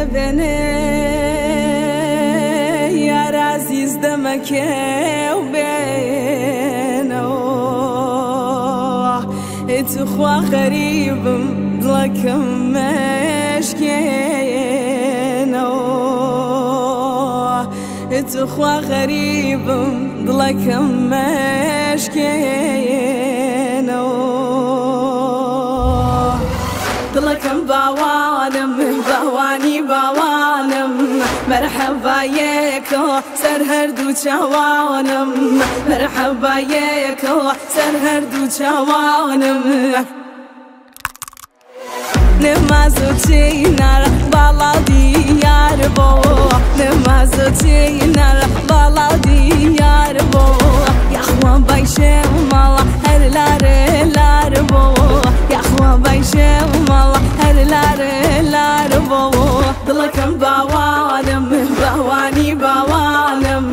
بني يا عزيز دمك وبينه اتخوى غريب ضلك مشكينه اتخوى غريب ضلك مشكينه ضلك باوانم باواني باوانم مرحبا يكو سر هردو چوانم مرحبا يكو سر هردو چوانم نمازو چینر بالا دیار بو نمازو چینر بالا دیار بو یخوان بایشه مالا هر لار بو یخوان بایشه مالا هر لار بو دلکم باوانم باوانی باوانم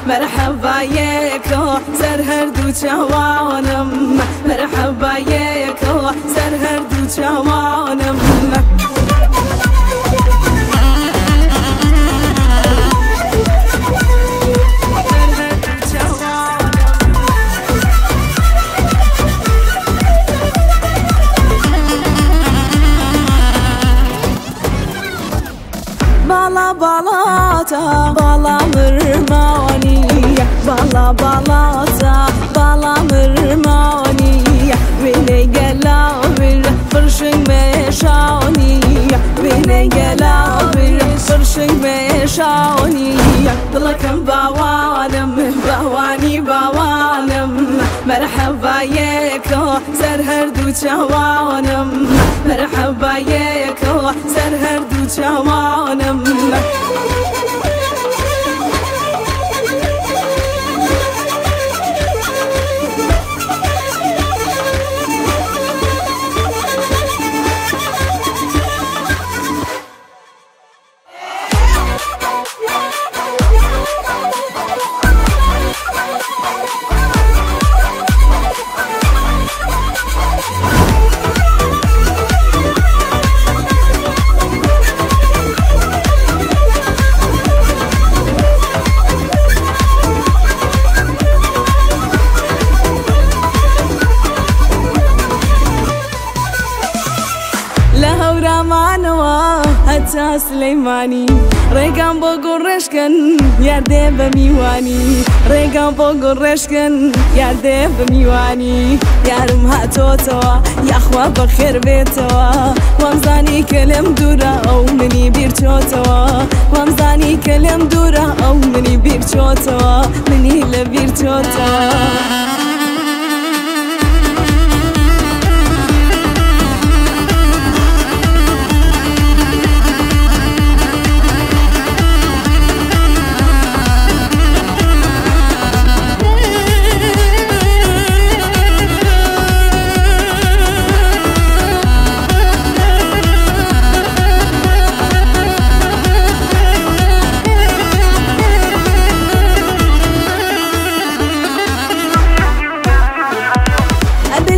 مرحبا یکو سر هردو چوانم مرحبا یکو سر هردو چوانم Bala balata, bala mırmani, bala balata, bala mırmani. Beni gela bir fırşın meşani, beni gela bir fırşın meşani. Dılakım bavanım, bavani bavanım. Merhaba yeko, ser herdu çavanım. Merhaba yeko, ser herdu çavanım. هتا سليماني ريقان بوغو رشكن ياردي بميواني ريقان بوغو رشكن ياردي بميواني يارم هاتوتوا ياخوا بخير بيتوا وامزاني كلم دورا او مني بيرتوتوا وامزاني كلم دورا او مني بيرتوتوا مني لبيرتوتوا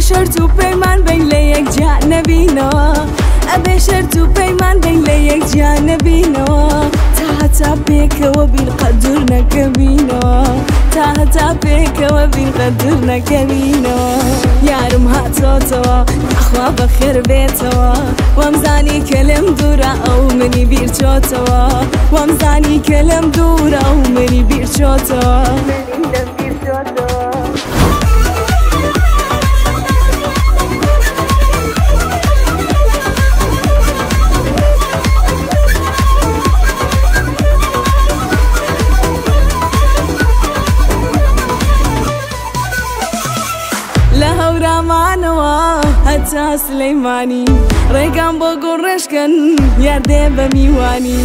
شرط و پیمان بین لیک جانبینو ابی شرط و پیمان بین لیک جانبینو تا بیک و بین قدر نکبینو تا بیک و بین قدر نکبینو یارم هاتو اخوا بخیر بیتو وامزانی کلم دورا او منی بیر چوتو وامزانی کلم دورا او منی بیر چوتو هتا سليماني ريقان بوغو رشكن ياردي بميواني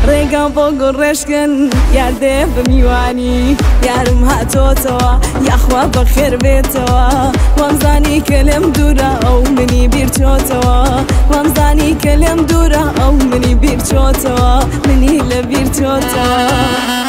ريقان بوغو رشكن ياردي بميواني يارم هاتوتوا ياخوا بخير بيتوا وامزاني كلم دورا او مني بيرتوتوا وامزاني كلم دورا او مني بيرتوتوا مني لبيرتوتوا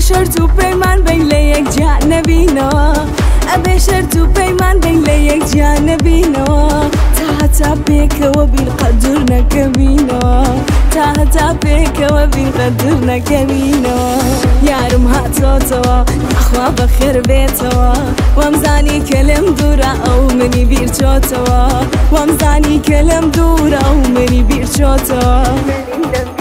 شرط و پەیمان بین لە یەکجا نەبینەوە ئەبێ شەرت و پەیمان بین لە یەکجا نەبینەوە تا هەتا پێکەوە بین قەت دوور نەکەبینەوە تا هەتا پێکەوە بین قەت دوور نەکەبینەوە یارم هاتۆتەوە ئەخوا بەخێر بێتەوە وەمزانی کە لەم دوورە ئەو منی بیر چۆتەوە وەمزانی کە لەم دوورە ئەو منی بیر چۆتەوە